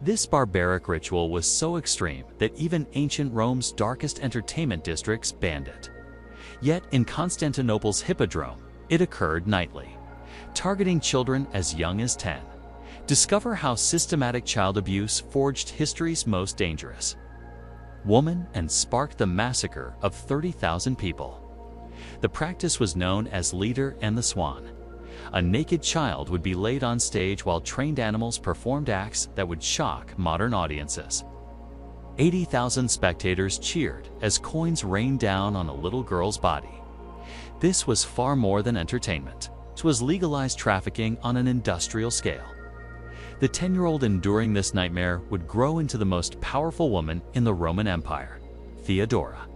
This barbaric ritual was so extreme that even ancient Rome's darkest entertainment districts banned it. Yet in Constantinople's Hippodrome, it occurred nightly, targeting children as young as 10. Discover how systematic child abuse forged history's most dangerous woman and sparked the massacre of 30,000 people. The practice was known as Leader and the Swan. A naked child would be laid on stage while trained animals performed acts that would shock modern audiences. 80,000 spectators cheered as coins rained down on a little girl's body. This was far more than entertainment. It was legalized trafficking on an industrial scale. The 10-year-old enduring this nightmare would grow into the most powerful woman in the Roman Empire, Theodora.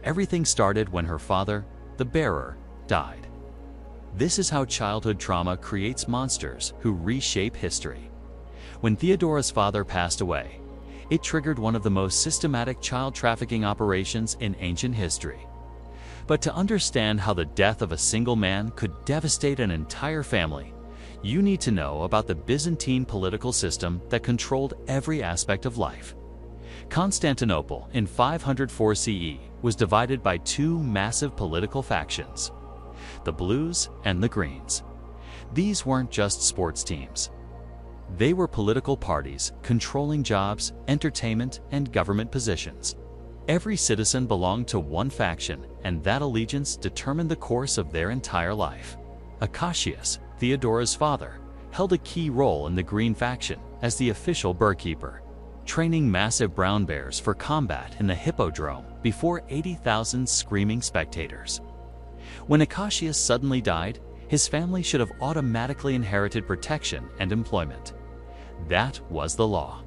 Everything started when her father, the bearer, died. This is how childhood trauma creates monsters who reshape history. When Theodora's father passed away, it triggered one of the most systematic child trafficking operations in ancient history. But to understand how the death of a single man could devastate an entire family, you need to know about the Byzantine political system that controlled every aspect of life. Constantinople in 504 CE was divided by two massive political factions, the Blues and the Greens. These weren't just sports teams. They were political parties controlling jobs, entertainment, and government positions. Every citizen belonged to one faction, and that allegiance determined the course of their entire life. Acacius, Theodora's father, held a key role in the Green faction as the official burkeeper, training massive brown bears for combat in the Hippodrome before 80,000 screaming spectators. When Acacius suddenly died, his family should have automatically inherited protection and employment. That was the law.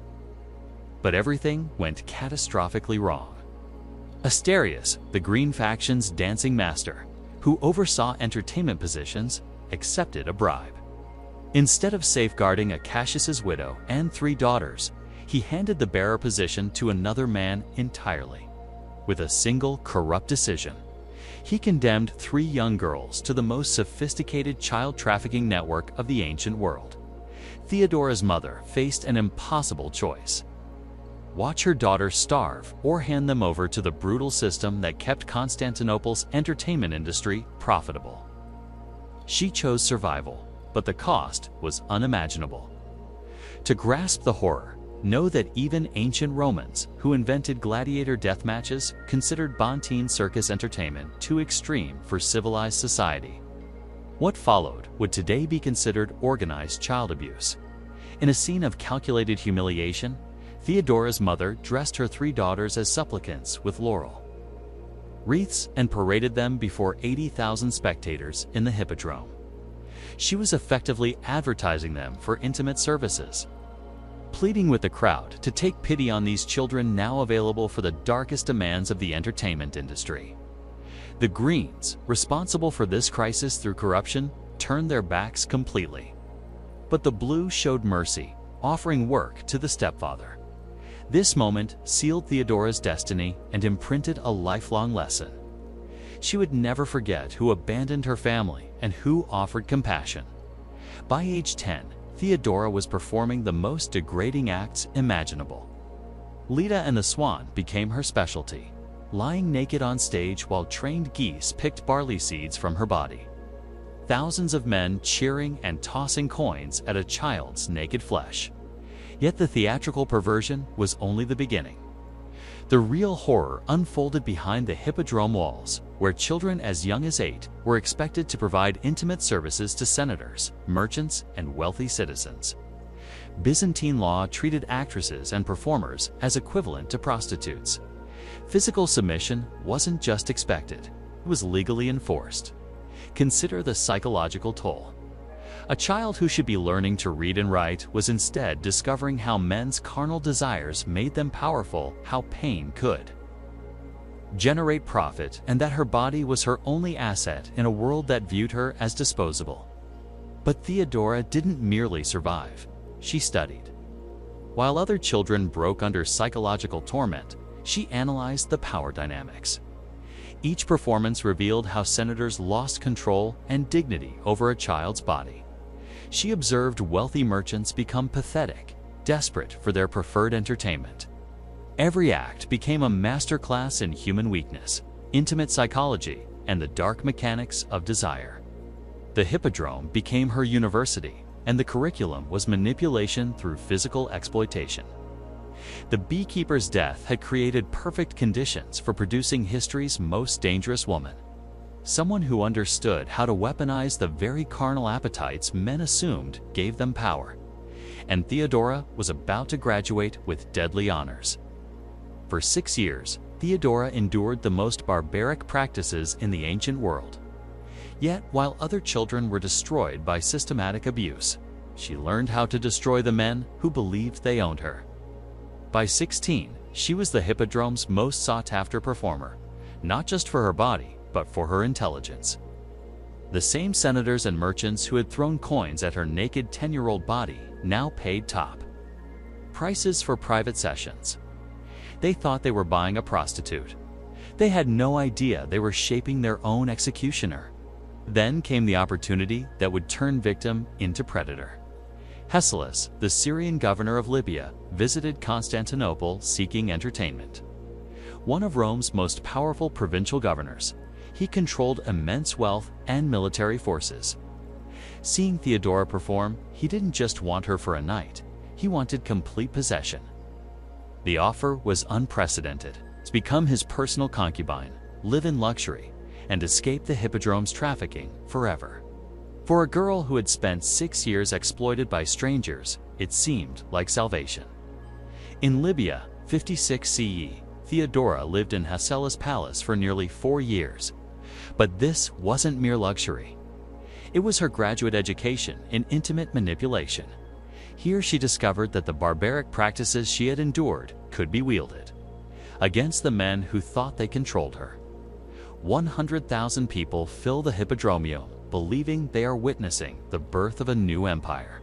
But everything went catastrophically wrong. Asterius, the Green faction's dancing master, who oversaw entertainment positions, accepted a bribe. Instead of safeguarding Acacius's widow and 3 daughters, he handed the bearer position to another man entirely. With a single corrupt decision, he condemned 3 young girls to the most sophisticated child trafficking network of the ancient world. Theodora's mother faced an impossible choice: watch her daughters starve or hand them over to the brutal system that kept Constantinople's entertainment industry profitable. She chose survival, but the cost was unimaginable. To grasp the horror, know that even ancient Romans, who invented gladiator death matches, considered Byzantine circus entertainment too extreme for civilized society. What followed would today be considered organized child abuse. In a scene of calculated humiliation, Theodora's mother dressed her 3 daughters as supplicants with laurel wreaths and paraded them before 80,000 spectators in the Hippodrome. She was effectively advertising them for intimate services, pleading with the crowd to take pity on these children now available for the darkest demands of the entertainment industry. The Greens, responsible for this crisis through corruption, turned their backs completely. But the Blue showed mercy, offering work to the stepfather. This moment sealed Theodora's destiny and imprinted a lifelong lesson. She would never forget who abandoned her family and who offered compassion. By age 10, Theodora was performing the most degrading acts imaginable. Leda and the Swan became her specialty, lying naked on stage while trained geese picked barley seeds from her body. Thousands of men cheering and tossing coins at a child's naked flesh. Yet the theatrical perversion was only the beginning. The real horror unfolded behind the Hippodrome walls, where children as young as 8 were expected to provide intimate services to senators, merchants, and wealthy citizens. Byzantine law treated actresses and performers as equivalent to prostitutes. Physical submission wasn't just expected, it was legally enforced. Consider the psychological toll. A child who should be learning to read and write was instead discovering how men's carnal desires made them powerful, how pain could generate profit, and that her body was her only asset in a world that viewed her as disposable. But Theodora didn't merely survive, she studied. While other children broke under psychological torment, she analyzed the power dynamics. Each performance revealed how senators lost control and dignity over a child's body. She observed wealthy merchants become pathetic, desperate for their preferred entertainment. Every act became a masterclass in human weakness, intimate psychology, and the dark mechanics of desire. The Hippodrome became her university, and the curriculum was manipulation through physical exploitation. The beekeeper's death had created perfect conditions for producing history's most dangerous woman, someone who understood how to weaponize the very carnal appetites men assumed gave them power. And Theodora was about to graduate with deadly honors. For 6 years, Theodora endured the most barbaric practices in the ancient world. Yet, while other children were destroyed by systematic abuse, she learned how to destroy the men who believed they owned her. By 16, she was the Hippodrome's most sought-after performer, not just for her body, but for her intelligence. The same senators and merchants who had thrown coins at her naked 10-year-old body now paid top prices for private sessions. They thought they were buying a prostitute. They had no idea they were shaping their own executioner. Then came the opportunity that would turn victim into predator. Hesilas, the Syrian governor of Libya, visited Constantinople seeking entertainment. One of Rome's most powerful provincial governors, he controlled immense wealth and military forces. Seeing Theodora perform, he didn't just want her for a night, he wanted complete possession. The offer was unprecedented: to become his personal concubine, live in luxury, and escape the Hippodrome's trafficking forever. For a girl who had spent 6 years exploited by strangers, it seemed like salvation. In Libya, 56 CE, Theodora lived in Hesila's palace for nearly 4 years. But this wasn't mere luxury. It was her graduate education in intimate manipulation. Here she discovered that the barbaric practices she had endured could be wielded against the men who thought they controlled her. 100,000 people fill the Hippodrome, believing they are witnessing the birth of a new empire.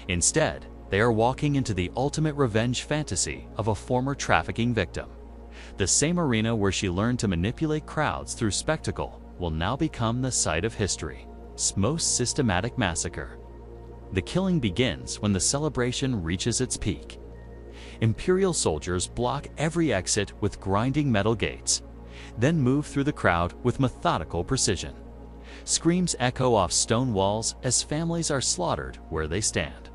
Instead, they are walking into the ultimate revenge fantasy of a former trafficking victim. The same arena where she learned to manipulate crowds through spectacle will now become the site of history's most systematic massacre. The killing begins when the celebration reaches its peak. Imperial soldiers block every exit with grinding metal gates, then move through the crowd with methodical precision. Screams echo off stone walls as families are slaughtered where they stand,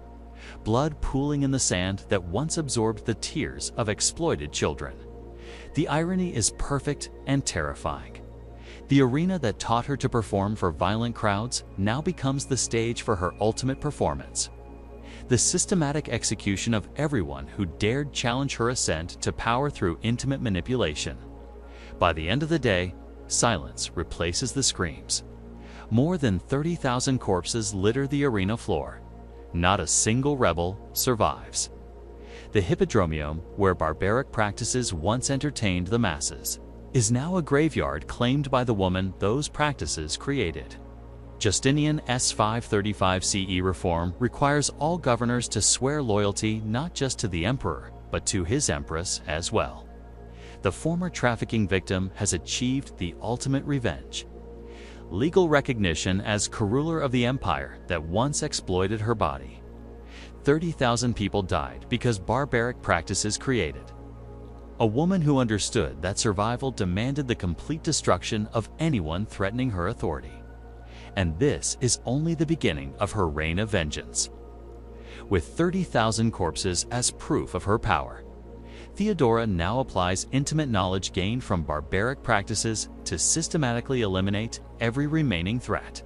blood pooling in the sand that once absorbed the tears of exploited children. The irony is perfect and terrifying. The arena that taught her to perform for violent crowds now becomes the stage for her ultimate performance. The systematic execution of everyone who dared challenge her ascent to power through intimate manipulation. By the end of the day, silence replaces the screams. More than 30,000 corpses litter the arena floor. Not a single rebel survives. The Hippodrome, where barbaric practices once entertained the masses, is now a graveyard claimed by the woman those practices created. Justinian's 535 CE reform requires all governors to swear loyalty not just to the emperor, but to his empress as well. The former trafficking victim has achieved the ultimate revenge: legal recognition as co-ruler of the empire that once exploited her body. 30,000 people died because barbaric practices created. A woman who understood that survival demanded the complete destruction of anyone threatening her authority. And this is only the beginning of her reign of vengeance. With 30,000 corpses as proof of her power, Theodora now applies intimate knowledge gained from barbaric practices to systematically eliminate every remaining threat.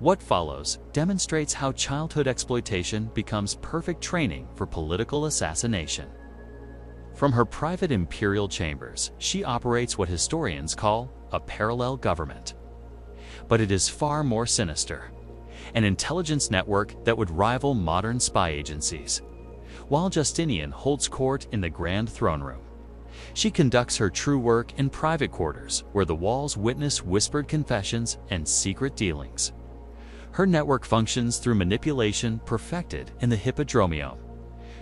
What follows demonstrates how childhood exploitation becomes perfect training for political assassination. From her private imperial chambers, she operates what historians call a parallel government. But it is far more sinister: an intelligence network that would rival modern spy agencies. While Justinian holds court in the Grand Throne Room, she conducts her true work in private quarters where the walls witness whispered confessions and secret dealings. Her network functions through manipulation perfected in the Hippodrome.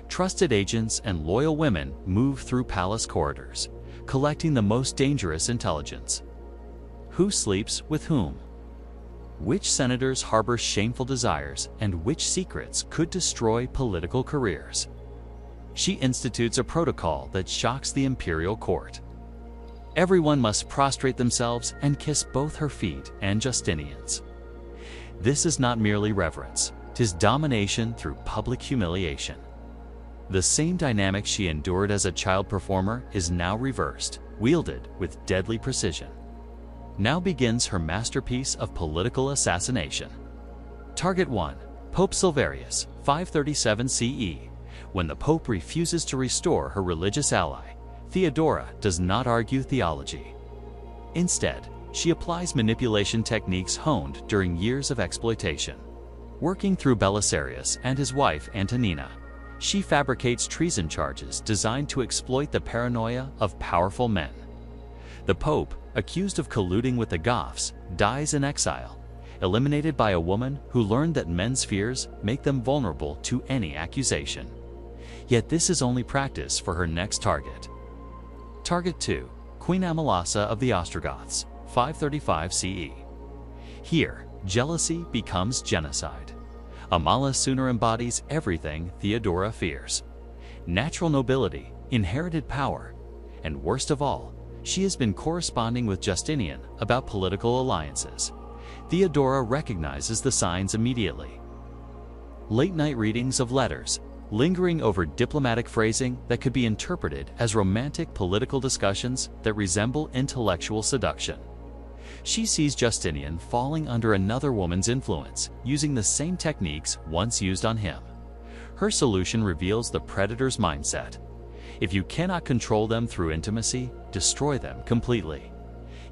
Trusted agents and loyal women move through palace corridors, collecting the most dangerous intelligence. Who sleeps with whom? Which senators harbor shameful desires, and which secrets could destroy political careers? she institutes a protocol that shocks the imperial court. Everyone must prostrate themselves and kiss both her feet and Justinian's. This is not merely reverence, 'tis domination through public humiliation. The same dynamic she endured as a child performer is now reversed, wielded with deadly precision. Now begins her masterpiece of political assassination. Target 1. Pope Silverius, 537 CE. When the Pope refuses to restore her religious ally, Theodora does not argue theology. Instead, she applies manipulation techniques honed during years of exploitation. Working through Belisarius and his wife Antonina, she fabricates treason charges designed to exploit the paranoia of powerful men. The Pope, accused of colluding with the Goths, dies in exile, eliminated by a woman who learned that men's fears make them vulnerable to any accusation. Yet this is only practice for her next target. Target 2. Queen Amalasa of the Ostrogoths, 535 CE. Here, jealousy becomes genocide. Amala sooner embodies everything Theodora fears: natural nobility, inherited power, and worst of all, she has been corresponding with Justinian about political alliances. Theodora recognizes the signs immediately. Late-night readings of letters, lingering over diplomatic phrasing that could be interpreted as romantic political discussions that resemble intellectual seduction. She sees Justinian falling under another woman's influence, using the same techniques once used on him. Her solution reveals the predator's mindset. If you cannot control them through intimacy, destroy them completely.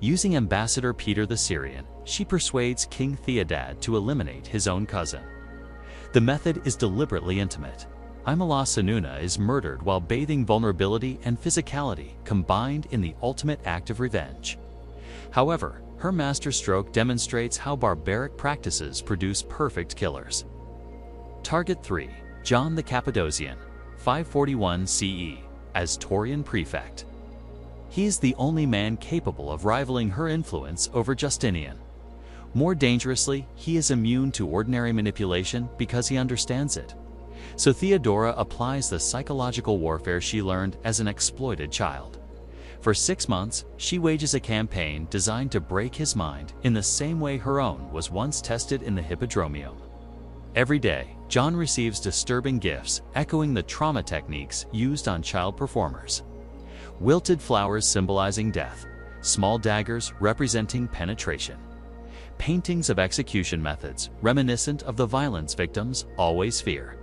Using Ambassador Peter the Syrian, she persuades King Theodad to eliminate his own cousin. The method is deliberately intimate. Imala is murdered while bathing vulnerability and physicality combined in the ultimate act of revenge. However, her masterstroke demonstrates how barbaric practices produce perfect killers. Target 3. John the Cappadocian, 541 CE, as Taurian prefect. He is the only man capable of rivaling her influence over Justinian. More dangerously, he is immune to ordinary manipulation because he understands it. So Theodora applies the psychological warfare she learned as an exploited child. For 6 months, she wages a campaign designed to break his mind in the same way her own was once tested in the Hippodrome. Every day, John receives disturbing gifts echoing the trauma techniques used on child performers. Wilted flowers symbolizing death, small daggers representing penetration. Paintings of execution methods reminiscent of the violence victims always fear.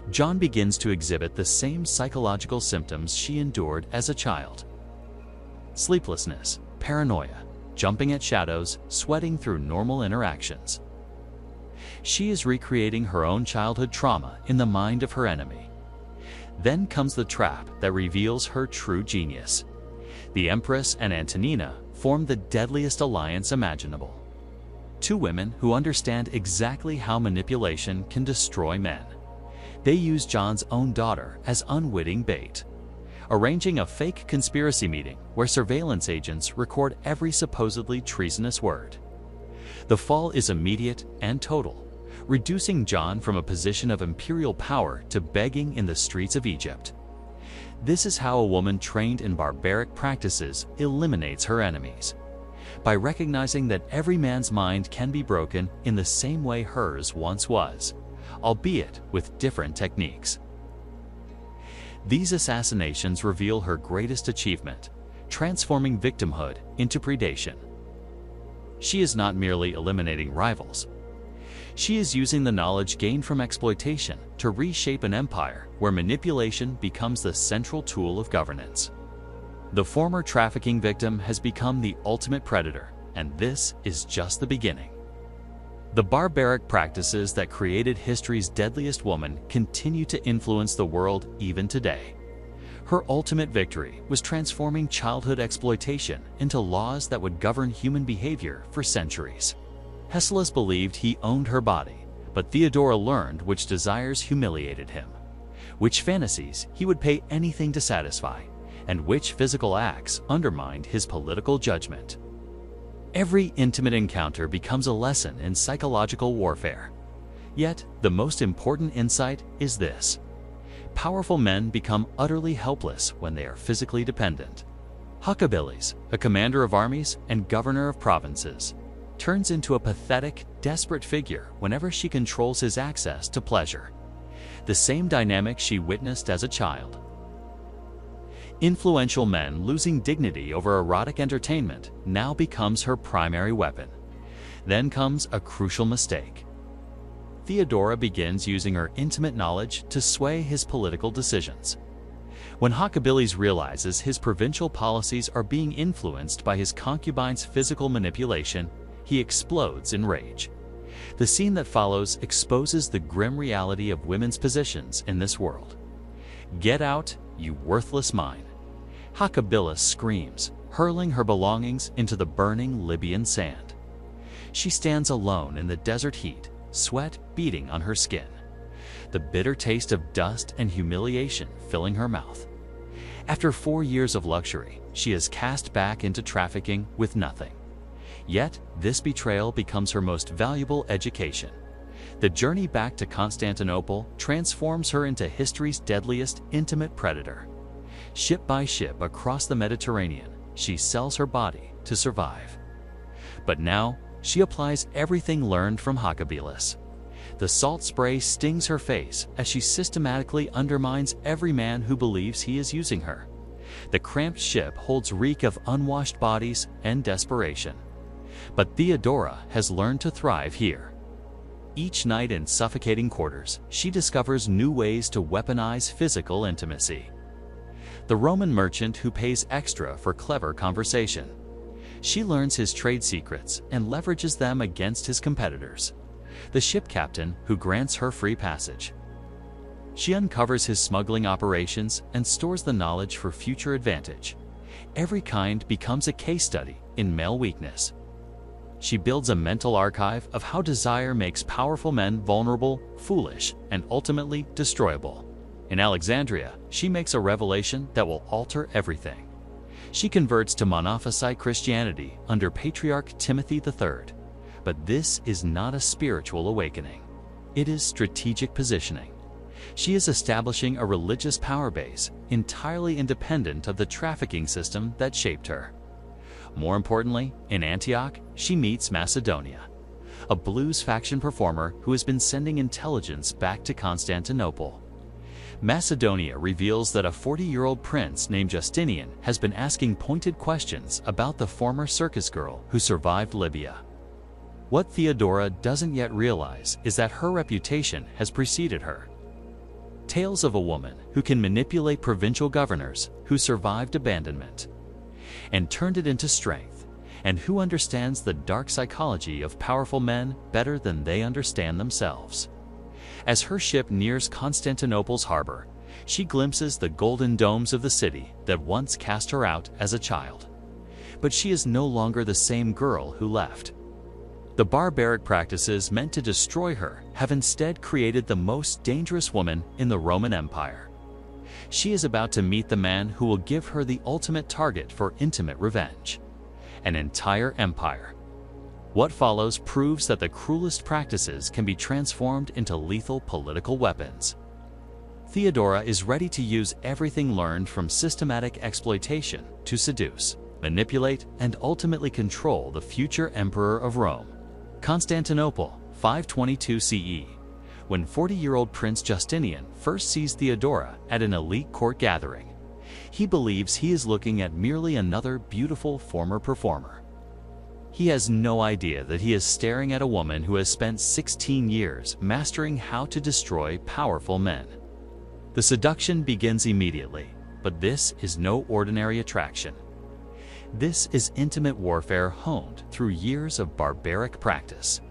John begins to exhibit the same psychological symptoms she endured as a child. Sleeplessness, paranoia, jumping at shadows, sweating through normal interactions. She is recreating her own childhood trauma in the mind of her enemy. Then comes the trap that reveals her true genius. The Empress and Antonina form the deadliest alliance imaginable. Two women who understand exactly how manipulation can destroy men. They use John's own daughter as unwitting bait, arranging a fake conspiracy meeting where surveillance agents record every supposedly treasonous word. The fall is immediate and total, reducing John from a position of imperial power to begging in the streets of Egypt. This is how a woman trained in barbaric practices eliminates her enemies, by recognizing that every man's mind can be broken in the same way hers once was, albeit with different techniques. These assassinations reveal her greatest achievement, transforming victimhood into predation. She is not merely eliminating rivals. She is using the knowledge gained from exploitation to reshape an empire where manipulation becomes the central tool of governance. The former trafficking victim has become the ultimate predator, and this is just the beginning. The barbaric practices that created history's deadliest woman continue to influence the world even today. Her ultimate victory was transforming childhood exploitation into laws that would govern human behavior for centuries. Hesilas believed he owned her body, but Theodora learned which desires humiliated him, which fantasies he would pay anything to satisfy, and which physical acts undermined his political judgment. Every intimate encounter becomes a lesson in psychological warfare. Yet, the most important insight is this: Powerful men become utterly helpless when they are physically dependent. Huckabilis, a commander of armies and governor of provinces, turns into a pathetic, desperate figure whenever she controls his access to pleasure. The same dynamic she witnessed as a child. Influential men losing dignity over erotic entertainment now becomes her primary weapon. Then comes a crucial mistake. Theodora begins using her intimate knowledge to sway his political decisions. When Huckabilis realizes his provincial policies are being influenced by his concubine's physical manipulation, he explodes in rage. The scene that follows exposes the grim reality of women's positions in this world. "Get out, you worthless mine!" Huckabilis screams, hurling her belongings into the burning Libyan sand. She stands alone in the desert heat, sweat beading on her skin, the bitter taste of dust and humiliation filling her mouth. After 4 years of luxury, she is cast back into trafficking with nothing. Yet, this betrayal becomes her most valuable education. The journey back to Constantinople transforms her into history's deadliest intimate predator. Ship by ship across the Mediterranean, she sells her body to survive. But now, she applies everything learned from Huckabilis. The salt spray stings her face as she systematically undermines every man who believes he is using her. The cramped ship holds reek of unwashed bodies and desperation. But Theodora has learned to thrive here. Each night in suffocating quarters, she discovers new ways to weaponize physical intimacy. The Roman merchant who pays extra for clever conversation. She learns his trade secrets and leverages them against his competitors. The ship captain who grants her free passage. She uncovers his smuggling operations and stores the knowledge for future advantage. Every kind becomes a case study in male weakness. She builds a mental archive of how desire makes powerful men vulnerable, foolish, and ultimately destroyable. In Alexandria, she makes a revelation that will alter everything. She converts to Monophysite Christianity under Patriarch Timothy III. But this is not a spiritual awakening. It is strategic positioning. She is establishing a religious power base entirely independent of the trafficking system that shaped her. More importantly, in Antioch, she meets Macedonia, a blues faction performer who has been sending intelligence back to Constantinople. Macedonia reveals that a 40-year-old prince named Justinian has been asking pointed questions about the former circus girl who survived Libya. What Theodora doesn't yet realize is that her reputation has preceded her. Tales of a woman who can manipulate provincial governors, who survived abandonment and turned it into strength, and who understands the dark psychology of powerful men better than they understand themselves. As her ship nears Constantinople's harbor, she glimpses the golden domes of the city that once cast her out as a child. But she is no longer the same girl who left. The barbaric practices meant to destroy her have instead created the most dangerous woman in the Roman Empire. She is about to meet the man who will give her the ultimate target for intimate revenge: an entire empire. What follows proves that the cruelest practices can be transformed into lethal political weapons. Theodora is ready to use everything learned from systematic exploitation to seduce, manipulate, and ultimately control the future emperor of Rome. Constantinople, 522 CE. When 40-year-old Prince Justinian first sees Theodora at an elite court gathering, he believes he is looking at merely another beautiful former performer. He has no idea that he is staring at a woman who has spent 16 years mastering how to destroy powerful men. The seduction begins immediately, but this is no ordinary attraction. This is intimate warfare honed through years of barbaric practice.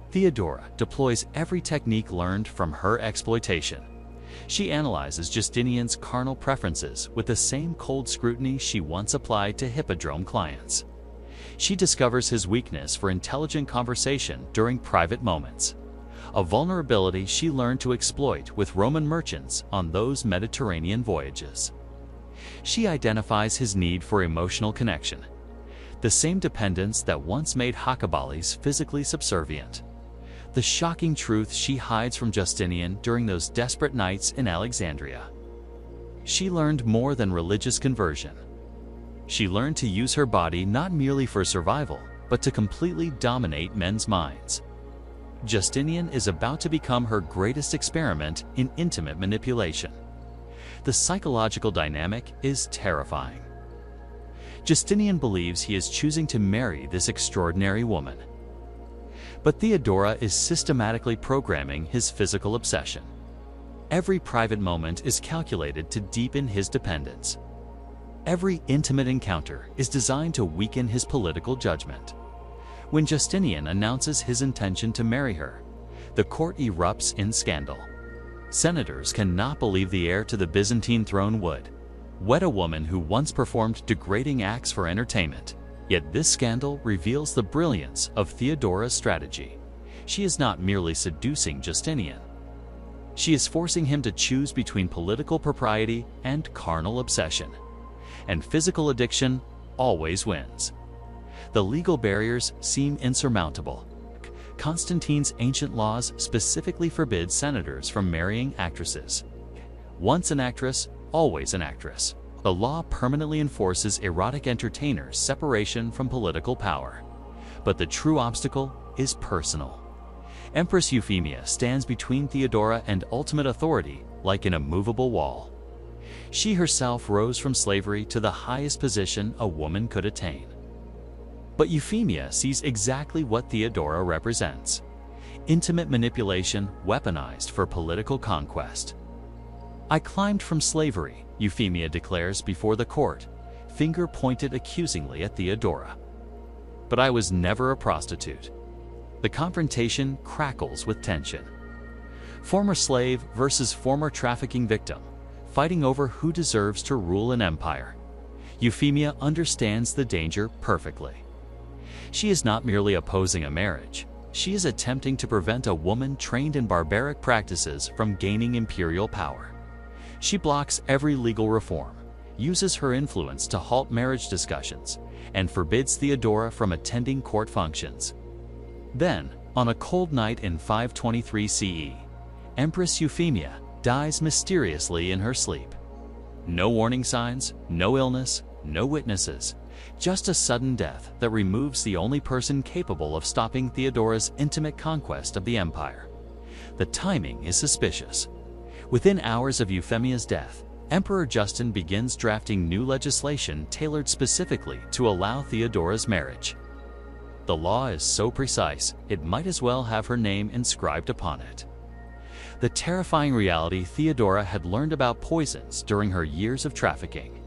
Theodora deploys every technique learned from her exploitation. She analyzes Justinian's carnal preferences with the same cold scrutiny she once applied to Hippodrome clients. She discovers his weakness for intelligent conversation during private moments, a vulnerability she learned to exploit with Roman merchants on those Mediterranean voyages. She identifies his need for emotional connection, the same dependence that once made Huckabilis physically subservient. The the shocking truth she hides from Justinian during those desperate nights in Alexandria. She learned more than religious conversion. She learned to use her body not merely for survival, but to completely dominate men's minds. Justinian is about to become her greatest experiment in intimate manipulation. The psychological dynamic is terrifying. Justinian believes he is choosing to marry this extraordinary woman. But Theodora is systematically programming his physical obsession. Every private moment is calculated to deepen his dependence. Every intimate encounter is designed to weaken his political judgment. When Justinian announces his intention to marry her, the court erupts in scandal. Senators cannot believe the heir to the Byzantine throne would wed a woman who once performed degrading acts for entertainment. Yet this scandal reveals the brilliance of Theodora's strategy. She is not merely seducing Justinian. She is forcing him to choose between political propriety and carnal obsession. And physical addiction always wins. The legal barriers seem insurmountable. Constantine's ancient laws specifically forbid senators from marrying actresses. Once an actress, always an actress. The law permanently enforces erotic entertainers' separation from political power. But the true obstacle is personal. Empress Euphemia stands between Theodora and ultimate authority like an immovable wall. She herself rose from slavery to the highest position a woman could attain. But Euphemia sees exactly what Theodora represents: intimate manipulation weaponized for political conquest. "I climbed from slavery," Euphemia declares before the court, finger pointed accusingly at Theodora. "But I was never a prostitute." The confrontation crackles with tension. Former slave versus former trafficking victim, fighting over who deserves to rule an empire. Euphemia understands the danger perfectly. She is not merely opposing a marriage. She is attempting to prevent a woman trained in barbaric practices from gaining imperial power. She blocks every legal reform, uses her influence to halt marriage discussions, and forbids Theodora from attending court functions. Then, on a cold night in 523 CE, Empress Euphemia dies mysteriously in her sleep. No warning signs, no illness, no witnesses, just a sudden death that removes the only person capable of stopping Theodora's intimate conquest of the empire. The timing is suspicious. Within hours of Euphemia's death, Emperor Justin begins drafting new legislation tailored specifically to allow Theodora's marriage. The law is so precise, it might as well have her name inscribed upon it. The terrifying reality Theodora had learned about poisons during her years of trafficking.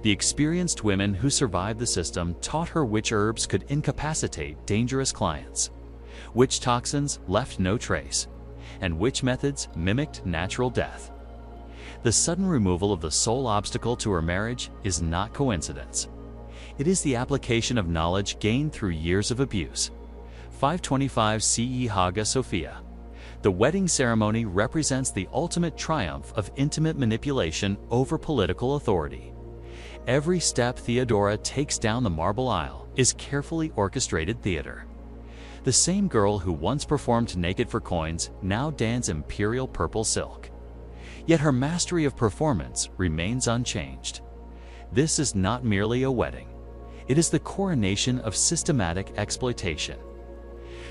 The experienced women who survived the system taught her which herbs could incapacitate dangerous clients, which toxins left no trace, and which methods mimicked natural death. The sudden removal of the sole obstacle to her marriage is not coincidence. It is the application of knowledge gained through years of abuse. 525 CE Hagia Sophia. The wedding ceremony represents the ultimate triumph of intimate manipulation over political authority. Every step Theodora takes down the marble aisle is carefully orchestrated theater. The same girl who once performed naked for coins now dons imperial purple silk. Yet her mastery of performance remains unchanged. This is not merely a wedding. It is the coronation of systematic exploitation.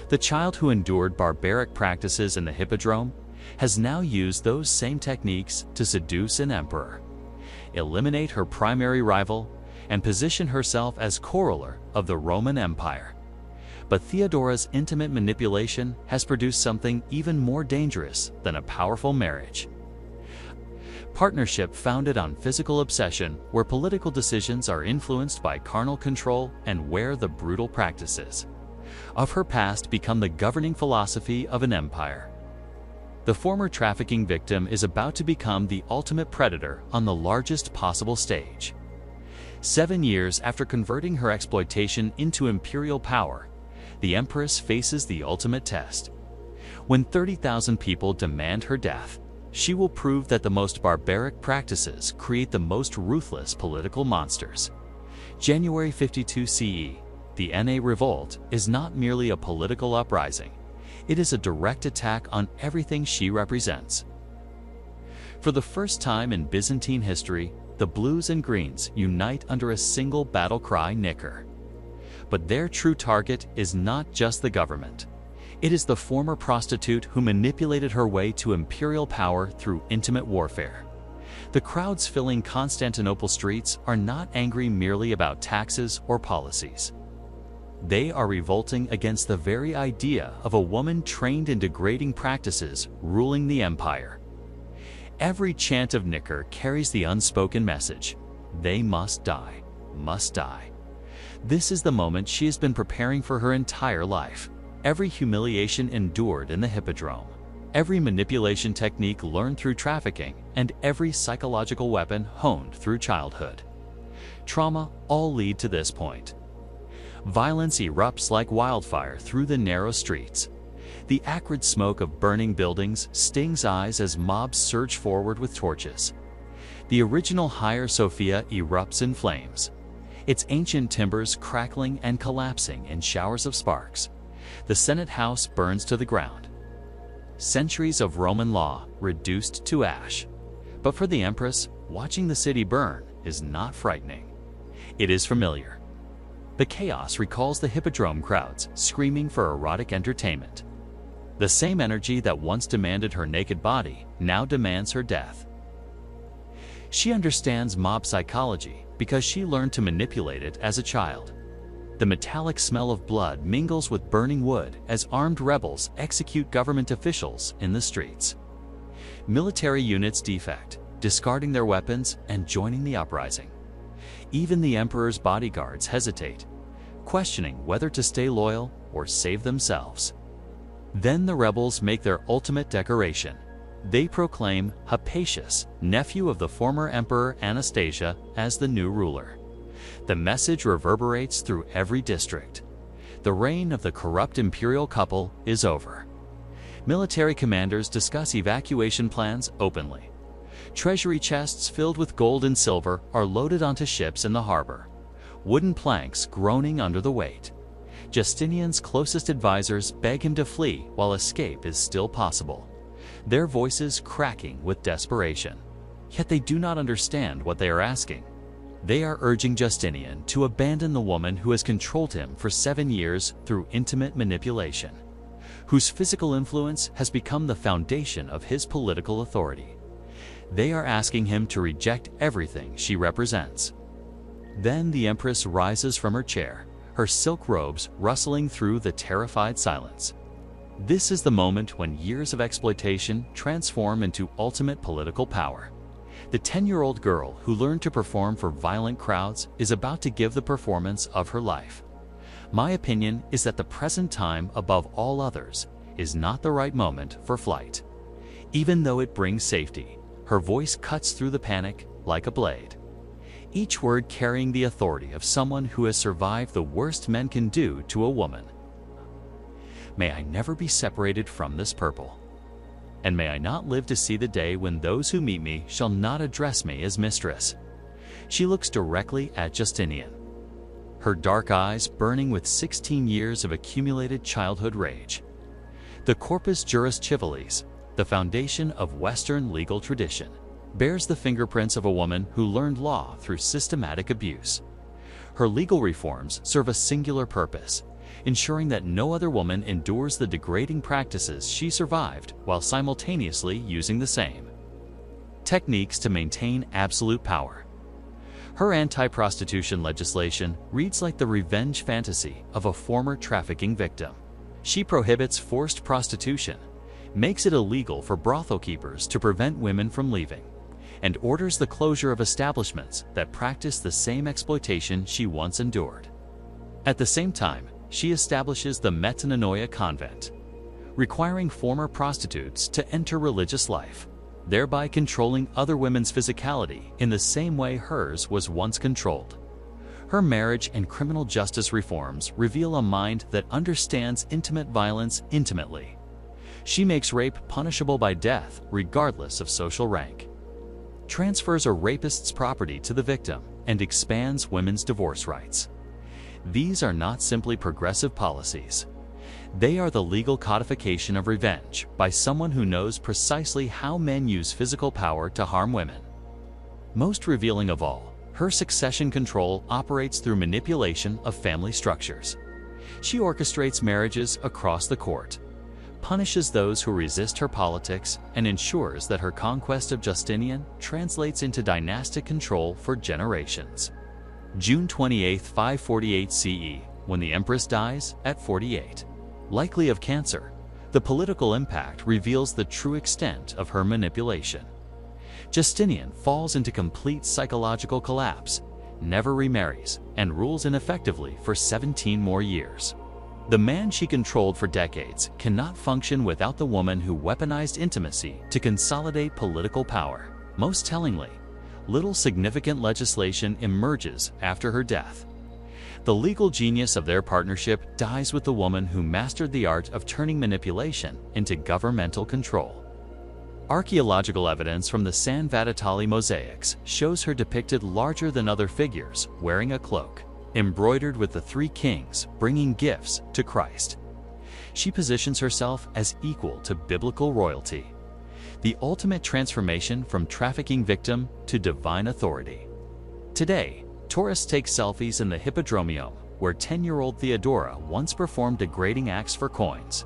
The child who endured barbaric practices in the Hippodrome has now used those same techniques to seduce an emperor, eliminate her primary rival, and position herself as co-ruler of the Roman Empire. But Theodora's intimate manipulation has produced something even more dangerous than a powerful marriage. Partnership founded on physical obsession, where political decisions are influenced by carnal control and where the brutal practices of her past become the governing philosophy of an empire. The former trafficking victim is about to become the ultimate predator on the largest possible stage. 7 years after converting her exploitation into imperial power, the Empress faces the ultimate test. When 30,000 people demand her death, she will prove that the most barbaric practices create the most ruthless political monsters. January 52 CE, the Na Revolt is not merely a political uprising. It is a direct attack on everything she represents. For the first time in Byzantine history, the blues and greens unite under a single battle cry, Nicker. But their true target is not just the government. It is the former prostitute who manipulated her way to imperial power through intimate warfare. The crowds filling Constantinople streets are not angry merely about taxes or policies. They are revolting against the very idea of a woman trained in degrading practices ruling the empire. Every chant of Nicker carries the unspoken message: they must die, must die. This is the moment she has been preparing for her entire life. Every humiliation endured in the Hippodrome, every manipulation technique learned through trafficking, and every psychological weapon honed through childhood. Trauma all lead to this point. Violence erupts like wildfire through the narrow streets. The acrid smoke of burning buildings stings eyes as mobs surge forward with torches. The original Hagia Sophia erupts in flames, its ancient timbers crackling and collapsing in showers of sparks. The Senate House burns to the ground. Centuries of Roman law reduced to ash. But for the Empress, watching the city burn is not frightening. It is familiar. The chaos recalls the Hippodrome crowds screaming for erotic entertainment. The same energy that once demanded her naked body now demands her death. She understands mob psychology because she learned to manipulate it as a child. The metallic smell of blood mingles with burning wood as armed rebels execute government officials in the streets. Military units defect, discarding their weapons and joining the uprising. Even the emperor's bodyguards hesitate, questioning whether to stay loyal or save themselves. Then the rebels make their ultimate declaration. They proclaim Hypatius, nephew of the former emperor Anastasia, as the new ruler. The message reverberates through every district. The reign of the corrupt imperial couple is over. Military commanders discuss evacuation plans openly. Treasury chests filled with gold and silver are loaded onto ships in the harbor, wooden planks groaning under the weight. Justinian's closest advisors beg him to flee while escape is still possible, their voices cracking with desperation. Yet they do not understand what they are asking. They are urging Justinian to abandon the woman who has controlled him for 7 years through intimate manipulation, whose physical influence has become the foundation of his political authority. They are asking him to reject everything she represents. Then the Empress rises from her chair, her silk robes rustling through the terrified silence. This is the moment when years of exploitation transform into ultimate political power. The 10-year-old girl who learned to perform for violent crowds is about to give the performance of her life. My opinion is that the present time, above all others, is not the right moment for flight. Even though it brings safety, her voice cuts through the panic like a blade, each word carrying the authority of someone who has survived the worst men can do to a woman. May I never be separated from this purple, and may I not live to see the day when those who meet me shall not address me as mistress. She looks directly at Justinian, her dark eyes burning with 16 years of accumulated childhood rage. The Corpus Juris Civilis, the foundation of Western legal tradition, bears the fingerprints of a woman who learned law through systematic abuse. Her legal reforms serve a singular purpose: ensuring that no other woman endures the degrading practices she survived while simultaneously using the same techniques to maintain absolute power. Her anti-prostitution legislation reads like the revenge fantasy of a former trafficking victim. She prohibits forced prostitution, makes it illegal for brothel keepers to prevent women from leaving, and orders the closure of establishments that practice the same exploitation she once endured. At the same time, she establishes the Metanoia convent, requiring former prostitutes to enter religious life, thereby controlling other women's physicality in the same way hers was once controlled. Her marriage and criminal justice reforms reveal a mind that understands intimate violence intimately. She makes rape punishable by death regardless of social rank, transfers a rapist's property to the victim, and expands women's divorce rights. These are not simply progressive policies. They are the legal codification of revenge by someone who knows precisely how men use physical power to harm women. Most revealing of all, her succession control operates through manipulation of family structures. She orchestrates marriages across the court, punishes those who resist her politics, and ensures that her conquest of Justinian translates into dynastic control for generations. June 28, 548 CE, when the empress dies at 48. Likely of cancer, the political impact reveals the true extent of her manipulation. Justinian falls into complete psychological collapse, never remarries, and rules ineffectively for 17 more years. The man she controlled for decades cannot function without the woman who weaponized intimacy to consolidate political power. Most tellingly, little significant legislation emerges after her death. The legal genius of their partnership dies with the woman who mastered the art of turning manipulation into governmental control. Archaeological evidence from the San Vatitali mosaics shows her depicted larger than other figures, wearing a cloak, embroidered with the three kings bringing gifts to Christ. She positions herself as equal to biblical royalty, the ultimate transformation from trafficking victim to divine authority. Today, tourists take selfies in the Hippodrome, where 10-year-old Theodora once performed degrading acts for coins,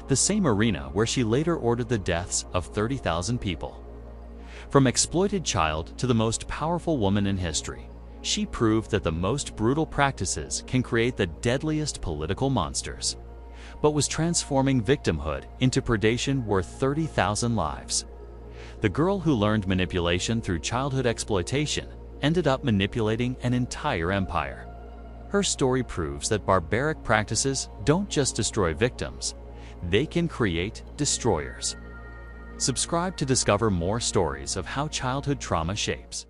the same arena where she later ordered the deaths of 30,000 people. From exploited child to the most powerful woman in history, she proved that the most brutal practices can create the deadliest political monsters, but was transforming victimhood into predation worth 30,000 lives. The girl who learned manipulation through childhood exploitation ended up manipulating an entire empire. Her story proves that barbaric practices don't just destroy victims, they can create destroyers. Subscribe to discover more stories of how childhood trauma shapes